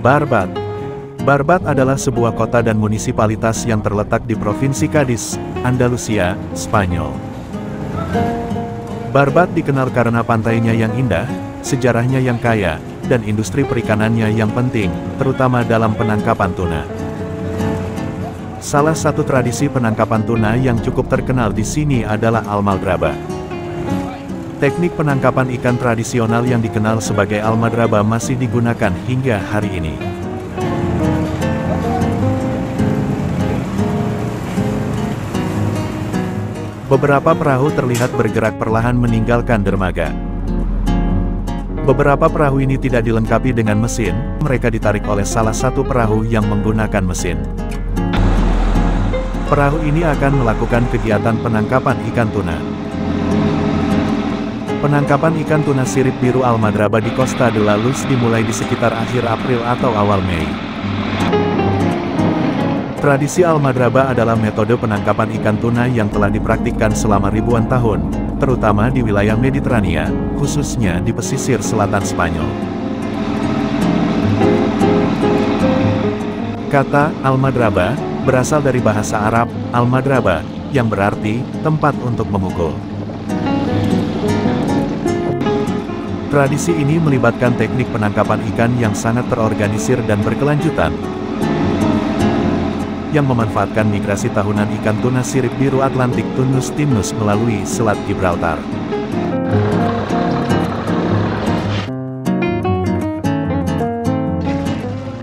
Barbat. Barbat adalah sebuah kota dan munisipalitas yang terletak di Provinsi Cadiz, Andalusia, Spanyol. Barbat dikenal karena pantainya yang indah, sejarahnya yang kaya, dan industri perikanannya yang penting, terutama dalam penangkapan tuna. Salah satu tradisi penangkapan tuna yang cukup terkenal di sini adalah almadraba. Teknik penangkapan ikan tradisional yang dikenal sebagai almadraba masih digunakan hingga hari ini. Beberapa perahu terlihat bergerak perlahan meninggalkan dermaga. Beberapa perahu ini tidak dilengkapi dengan mesin, mereka ditarik oleh salah satu perahu yang menggunakan mesin. Perahu ini akan melakukan kegiatan penangkapan ikan tuna. Penangkapan ikan tuna sirip biru almadraba di Costa de la Luz dimulai di sekitar akhir April atau awal Mei. Tradisi almadraba adalah metode penangkapan ikan tuna yang telah dipraktikkan selama ribuan tahun, terutama di wilayah Mediterania, khususnya di pesisir selatan Spanyol. Kata almadraba berasal dari bahasa Arab al-madraba, yang berarti tempat untuk memukul. Tradisi ini melibatkan teknik penangkapan ikan yang sangat terorganisir dan berkelanjutan, yang memanfaatkan migrasi tahunan ikan tuna sirip biru Atlantik Tunus timnus melalui Selat Gibraltar.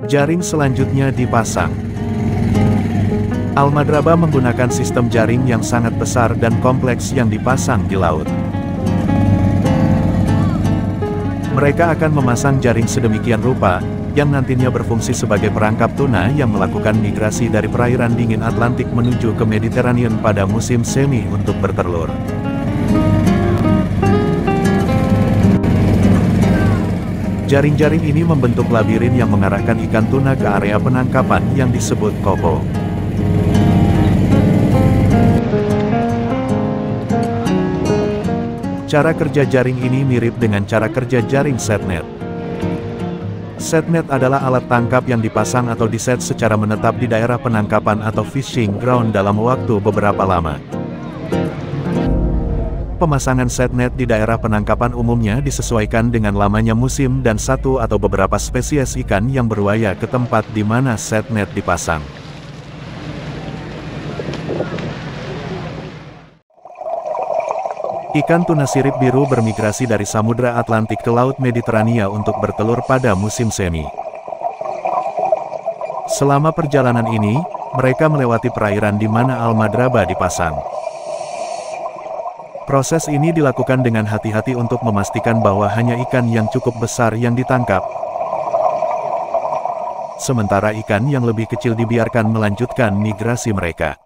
Jaring selanjutnya dipasang. Almadraba menggunakan sistem jaring yang sangat besar dan kompleks yang dipasang di laut. Mereka akan memasang jaring sedemikian rupa, yang nantinya berfungsi sebagai perangkap tuna yang melakukan migrasi dari perairan dingin Atlantik menuju ke Mediterranean pada musim semi untuk bertelur. Jaring-jaring ini membentuk labirin yang mengarahkan ikan tuna ke area penangkapan yang disebut kopo. Cara kerja jaring ini mirip dengan cara kerja jaring setnet. Setnet adalah alat tangkap yang dipasang atau diset secara menetap di daerah penangkapan atau fishing ground dalam waktu beberapa lama. Pemasangan setnet di daerah penangkapan umumnya disesuaikan dengan lamanya musim dan satu atau beberapa spesies ikan yang beruaya ke tempat di mana setnet dipasang. Ikan tuna sirip biru bermigrasi dari Samudra Atlantik ke Laut Mediterania untuk bertelur pada musim semi. Selama perjalanan ini, mereka melewati perairan di mana almadraba dipasang. Proses ini dilakukan dengan hati-hati untuk memastikan bahwa hanya ikan yang cukup besar yang ditangkap. Sementara ikan yang lebih kecil dibiarkan melanjutkan migrasi mereka.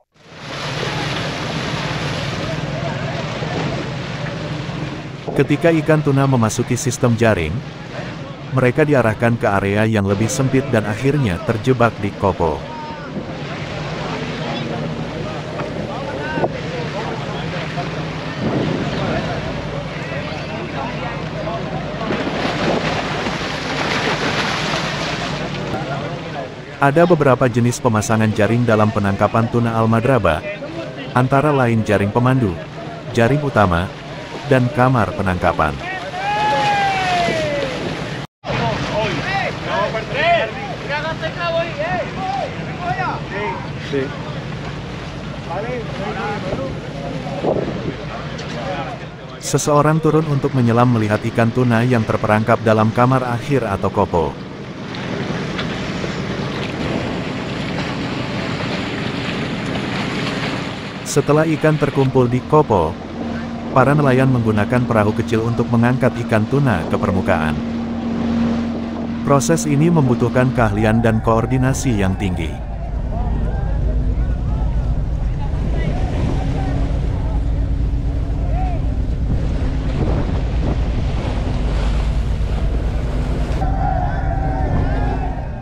Ketika ikan tuna memasuki sistem jaring, mereka diarahkan ke area yang lebih sempit dan akhirnya terjebak di kopo. Ada beberapa jenis pemasangan jaring dalam penangkapan tuna almadraba, antara lain jaring pemandu, jaring utama, dan kamar penangkapan. Seseorang turun untuk menyelam melihat ikan tuna yang terperangkap dalam kamar akhir atau kopo. Setelah ikan terkumpul di kopo, para nelayan menggunakan perahu kecil untuk mengangkat ikan tuna ke permukaan. Proses ini membutuhkan keahlian dan koordinasi yang tinggi.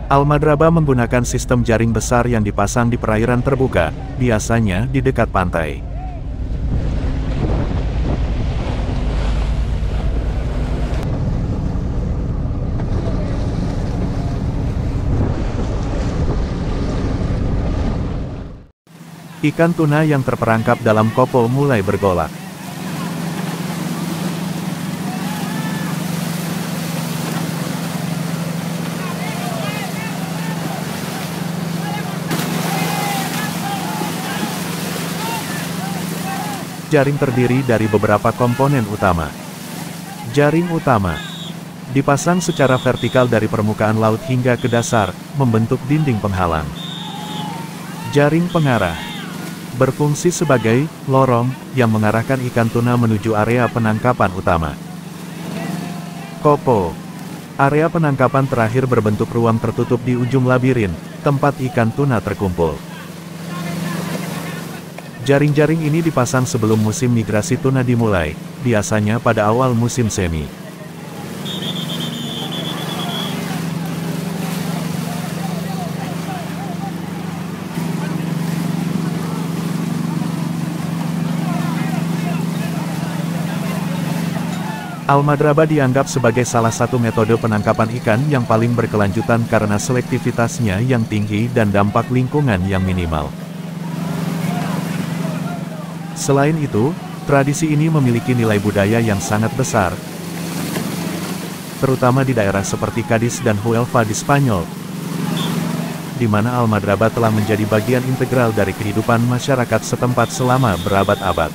Almadraba menggunakan sistem jaring besar yang dipasang di perairan terbuka, biasanya di dekat pantai. Ikan tuna yang terperangkap dalam kopo mulai bergolak. Jaring terdiri dari beberapa komponen utama. Jaring utama dipasang secara vertikal dari permukaan laut hingga ke dasar, membentuk dinding penghalang. Jaring pengarah berfungsi sebagai lorong yang mengarahkan ikan tuna menuju area penangkapan utama. Kopo, area penangkapan terakhir berbentuk ruang tertutup di ujung labirin, tempat ikan tuna terkumpul. Jaring-jaring ini dipasang sebelum musim migrasi tuna dimulai, biasanya pada awal musim semi. Almadraba dianggap sebagai salah satu metode penangkapan ikan yang paling berkelanjutan karena selektivitasnya yang tinggi dan dampak lingkungan yang minimal. Selain itu, tradisi ini memiliki nilai budaya yang sangat besar, terutama di daerah seperti Cadiz dan Huelva di Spanyol, di mana almadraba telah menjadi bagian integral dari kehidupan masyarakat setempat selama berabad-abad.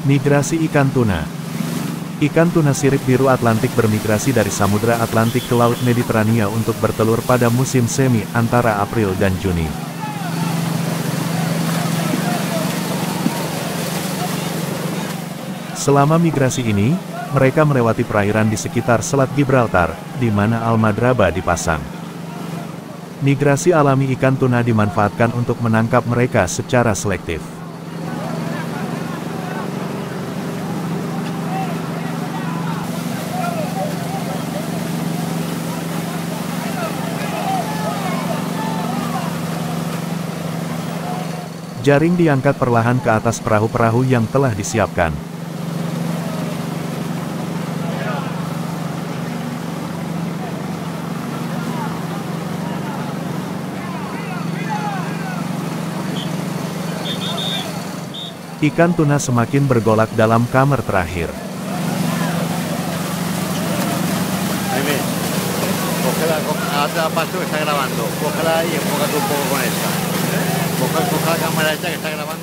Migrasi ikan tuna. Ikan tuna sirip biru Atlantik bermigrasi dari Samudra Atlantik ke Laut Mediterania untuk bertelur pada musim semi antara April dan Juni. Selama migrasi ini, mereka melewati perairan di sekitar Selat Gibraltar, di mana almadraba dipasang. Migrasi alami ikan tuna dimanfaatkan untuk menangkap mereka secara selektif. Jaring diangkat perlahan ke atas perahu-perahu yang telah disiapkan. Ikan tuna semakin bergolak dalam kamar terakhir.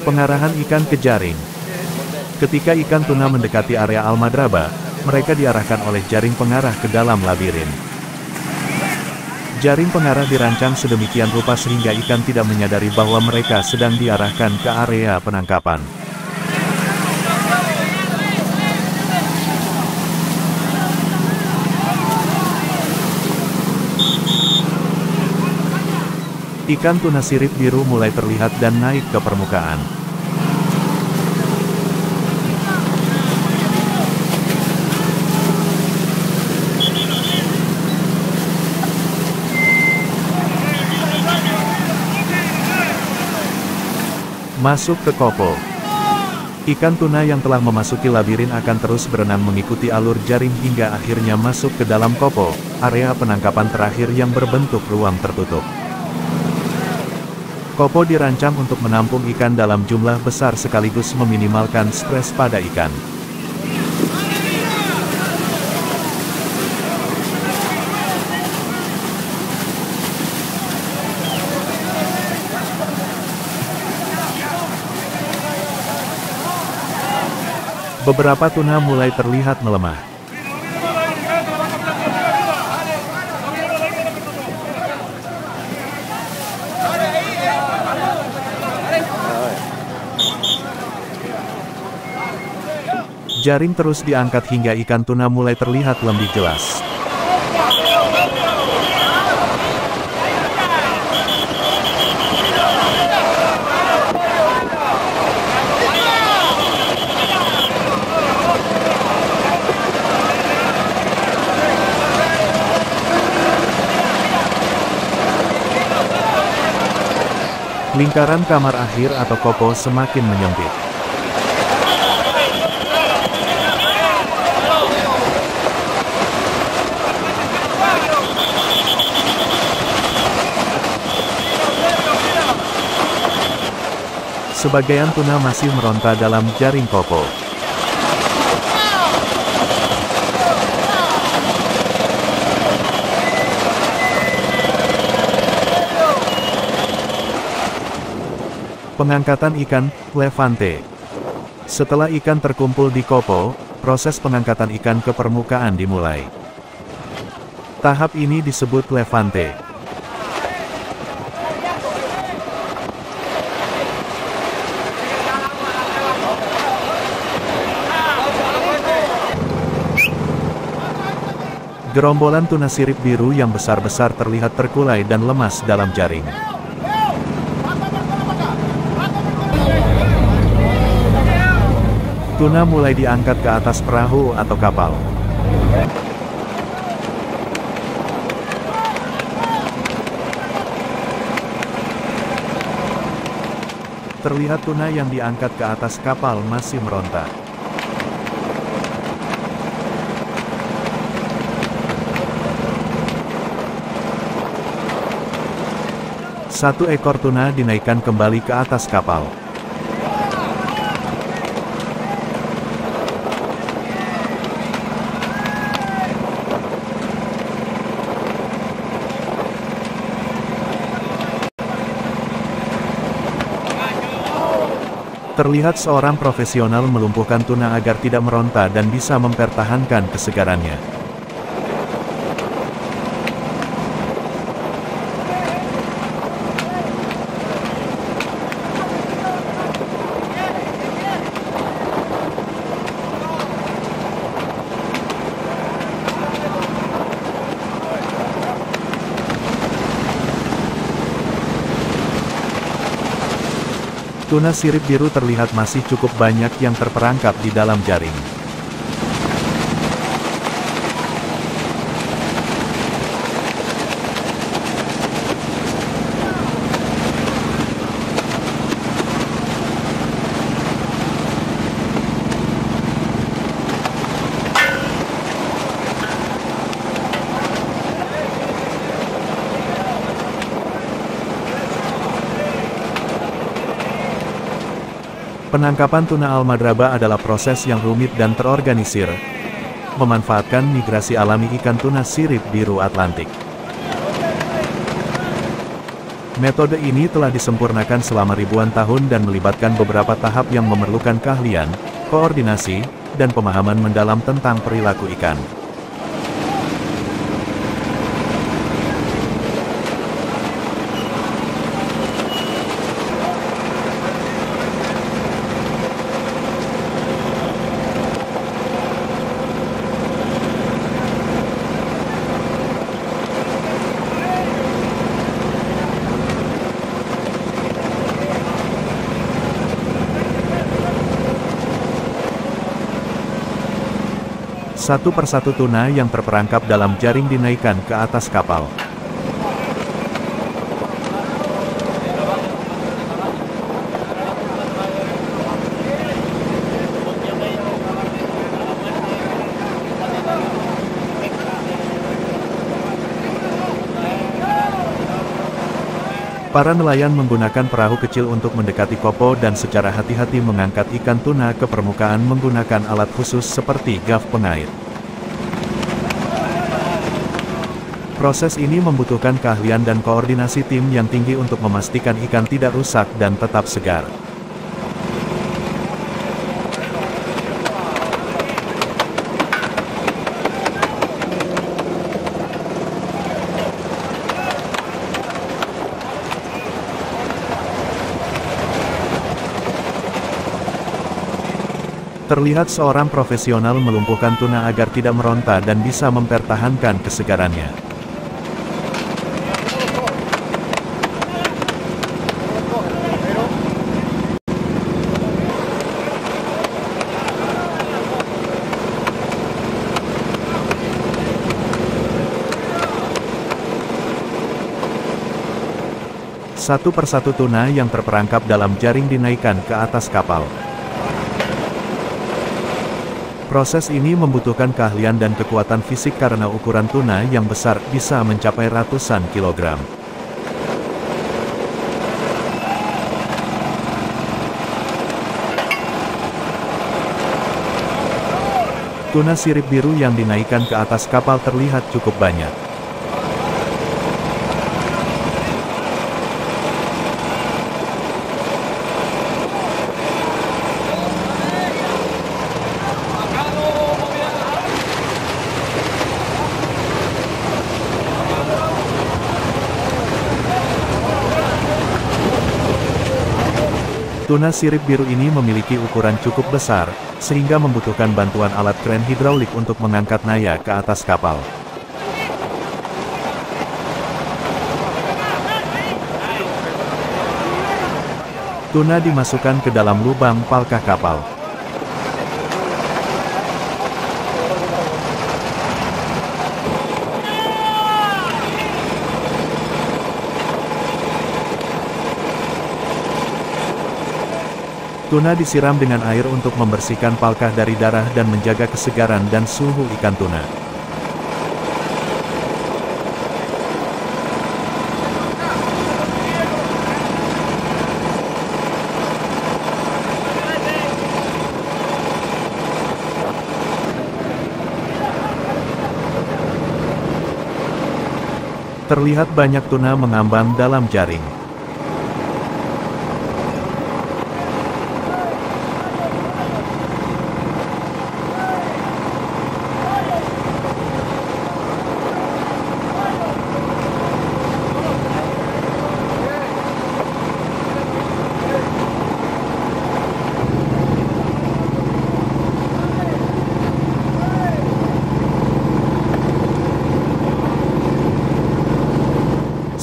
Pengarahan ikan ke jaring. Ketika ikan tuna mendekati area almadraba, mereka diarahkan oleh jaring pengarah ke dalam labirin. Jaring pengarah dirancang sedemikian rupa sehingga ikan tidak menyadari bahwa mereka sedang diarahkan ke area penangkapan. Ikan tuna sirip biru mulai terlihat dan naik ke permukaan. Masuk ke kopo. Ikan tuna yang telah memasuki labirin akan terus berenang mengikuti alur jaring hingga akhirnya masuk ke dalam kopo, area penangkapan terakhir yang berbentuk ruang tertutup. Kopo dirancang untuk menampung ikan dalam jumlah besar sekaligus meminimalkan stres pada ikan. Beberapa tuna mulai terlihat melemah. Jaring terus diangkat hingga ikan tuna mulai terlihat lebih jelas. Lingkaran kamar akhir atau kopo semakin menyempit. Sebagian tuna masih meronta dalam jaring kopo. Pengangkatan ikan Levante. Setelah ikan terkumpul di kopo, proses pengangkatan ikan ke permukaan dimulai. Tahap ini disebut Levante. Gerombolan tuna sirip biru yang besar-besar terlihat terkulai dan lemas dalam jaring. Tuna mulai diangkat ke atas perahu atau kapal. Terlihat tuna yang diangkat ke atas kapal masih meronta. Satu ekor tuna dinaikkan kembali ke atas kapal. Terlihat seorang profesional melumpuhkan tuna agar tidak meronta dan bisa mempertahankan kesegarannya. Tuna sirip biru terlihat masih cukup banyak yang terperangkap di dalam jaring. Penangkapan tuna almadraba adalah proses yang rumit dan terorganisir, memanfaatkan migrasi alami ikan tuna sirip biru Atlantik. Metode ini telah disempurnakan selama ribuan tahun dan melibatkan beberapa tahap yang memerlukan keahlian, koordinasi, dan pemahaman mendalam tentang perilaku ikan. Satu persatu tuna yang terperangkap dalam jaring dinaikkan ke atas kapal. Para nelayan menggunakan perahu kecil untuk mendekati kopo dan secara hati-hati mengangkat ikan tuna ke permukaan menggunakan alat khusus seperti gaf pengait. Proses ini membutuhkan keahlian dan koordinasi tim yang tinggi untuk memastikan ikan tidak rusak dan tetap segar. Terlihat seorang profesional melumpuhkan tuna agar tidak meronta dan bisa mempertahankan kesegarannya. Satu persatu tuna yang terperangkap dalam jaring dinaikkan ke atas kapal. Proses ini membutuhkan keahlian dan kekuatan fisik karena ukuran tuna yang besar bisa mencapai ratusan kilogram. Tuna sirip biru yang dinaikkan ke atas kapal terlihat cukup banyak. Tuna sirip biru ini memiliki ukuran cukup besar, sehingga membutuhkan bantuan alat kren hidraulik untuk mengangkat Naya ke atas kapal. Tuna dimasukkan ke dalam lubang palkah kapal. Tuna disiram dengan air untuk membersihkan palkah dari darah dan menjaga kesegaran dan suhu ikan tuna. Terlihat banyak tuna mengambang dalam jaring.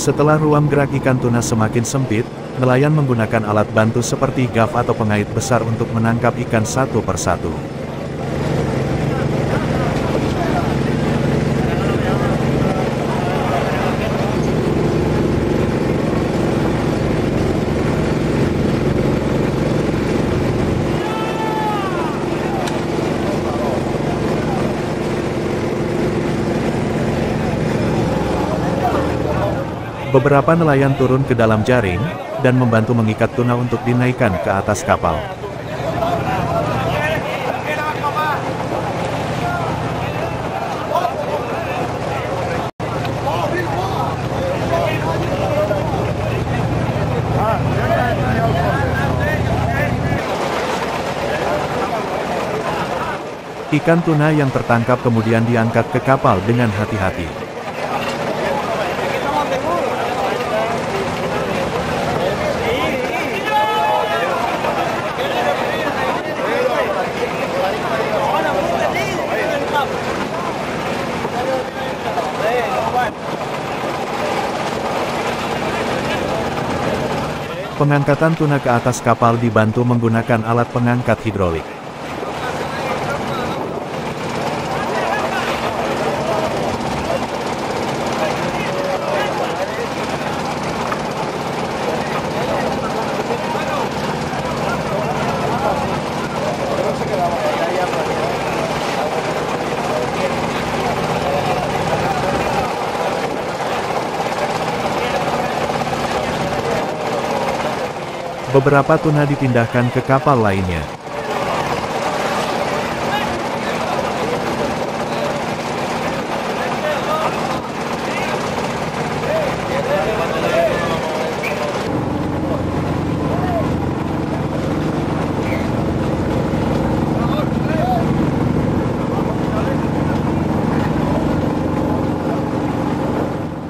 Setelah ruang gerak ikan tuna semakin sempit, nelayan menggunakan alat bantu seperti gaff atau pengait besar untuk menangkap ikan satu persatu. Beberapa nelayan turun ke dalam jaring, dan membantu mengikat tuna untuk dinaikkan ke atas kapal. Ikan tuna yang tertangkap kemudian diangkat ke kapal dengan hati-hati. Pengangkatan tuna ke atas kapal dibantu menggunakan alat pengangkat hidrolik. Beberapa tuna dipindahkan ke kapal lainnya.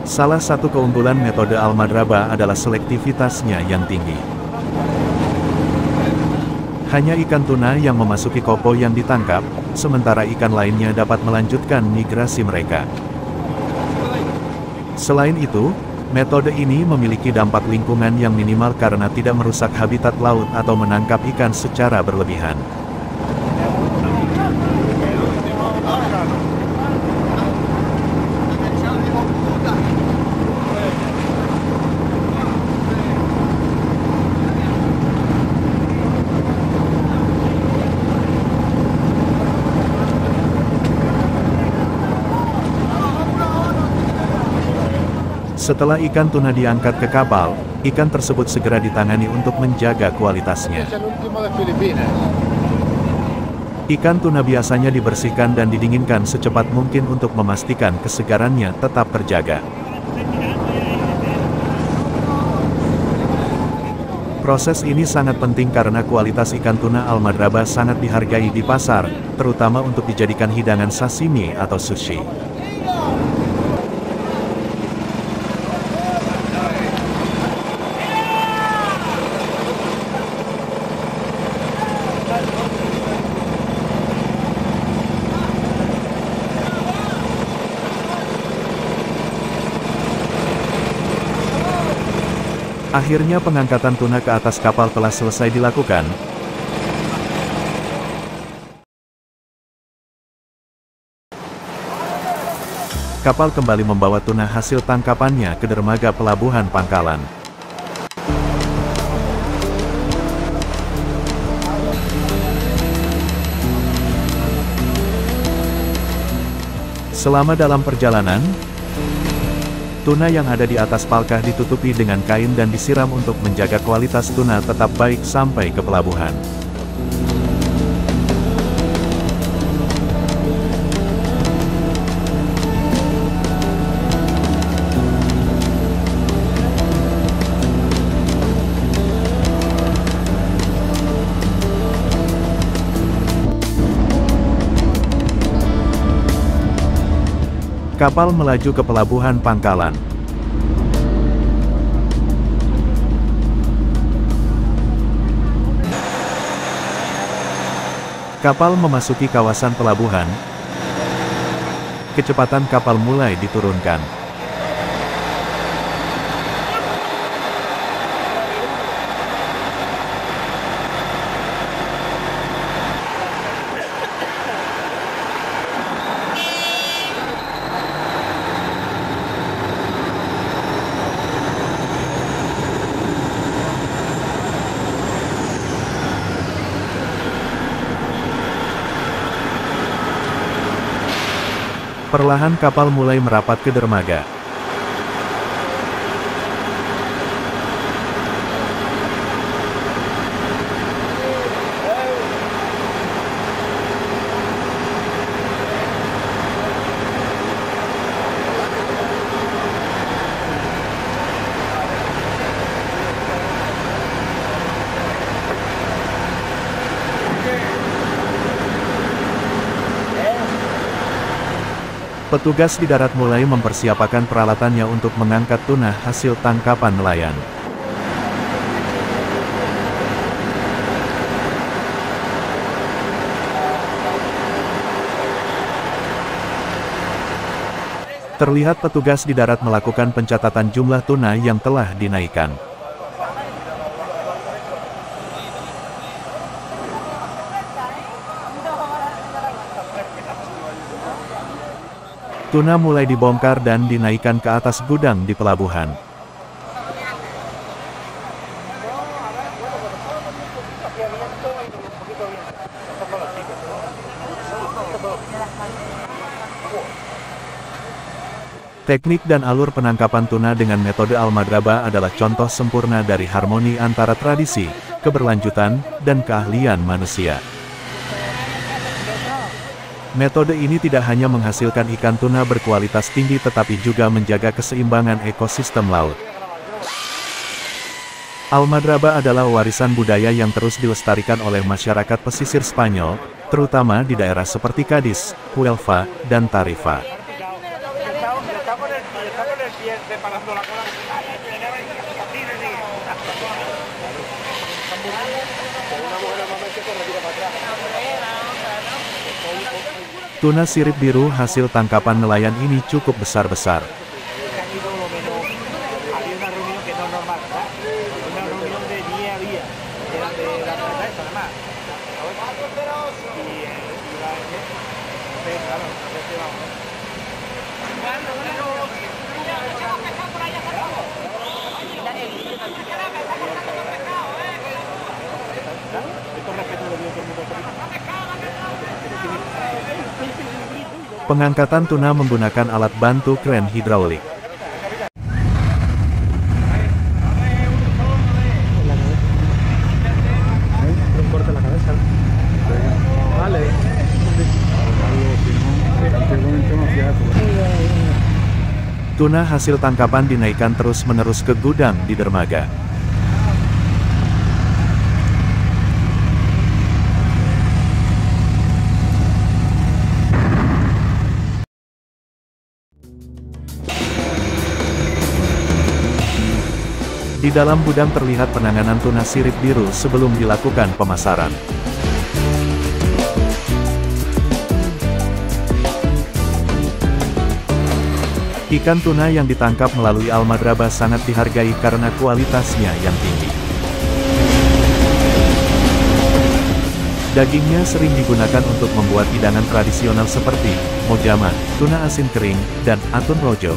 Salah satu keunggulan metode Almadraba adalah selektivitasnya yang tinggi. Hanya ikan tuna yang memasuki kopo yang ditangkap, sementara ikan lainnya dapat melanjutkan migrasi mereka. Selain itu, metode ini memiliki dampak lingkungan yang minimal karena tidak merusak habitat laut atau menangkap ikan secara berlebihan. Setelah ikan tuna diangkat ke kapal, ikan tersebut segera ditangani untuk menjaga kualitasnya. Ikan tuna biasanya dibersihkan dan didinginkan secepat mungkin untuk memastikan kesegarannya tetap terjaga. Proses ini sangat penting karena kualitas ikan tuna Almadraba sangat dihargai di pasar, terutama untuk dijadikan hidangan sashimi atau sushi. Akhirnya pengangkatan tuna ke atas kapal telah selesai dilakukan. Kapal kembali membawa tuna hasil tangkapannya ke dermaga pelabuhan Pangkalan. Selama dalam perjalanan, tuna yang ada di atas palkah ditutupi dengan kain dan disiram untuk menjaga kualitas tuna tetap baik sampai ke pelabuhan. Kapal melaju ke pelabuhan Pangkalan. Kapal memasuki kawasan pelabuhan. Kecepatan kapal mulai diturunkan. Perlahan kapal mulai merapat ke dermaga. Petugas di darat mulai mempersiapkan peralatannya untuk mengangkat tuna hasil tangkapan nelayan. Terlihat petugas di darat melakukan pencatatan jumlah tuna yang telah dinaikkan. Tuna mulai dibongkar dan dinaikkan ke atas gudang di pelabuhan. Teknik dan alur penangkapan tuna dengan metode Almadraba adalah contoh sempurna dari harmoni antara tradisi, keberlanjutan, dan keahlian manusia. Metode ini tidak hanya menghasilkan ikan tuna berkualitas tinggi tetapi juga menjaga keseimbangan ekosistem laut. Almadraba adalah warisan budaya yang terus dilestarikan oleh masyarakat pesisir Spanyol, terutama di daerah seperti Cádiz, Huelva, dan Tarifa. Tuna sirip biru hasil tangkapan nelayan ini cukup besar-besar. Pengangkatan tuna menggunakan alat bantu kren hidraulik. Tuna hasil tangkapan dinaikkan terus-menerus ke gudang di dermaga. Di dalam gudang terlihat penanganan tuna sirip biru sebelum dilakukan pemasaran. Ikan tuna yang ditangkap melalui Almadraba sangat dihargai karena kualitasnya yang tinggi. Dagingnya sering digunakan untuk membuat hidangan tradisional seperti mojaman, tuna asin kering, dan atun rojo.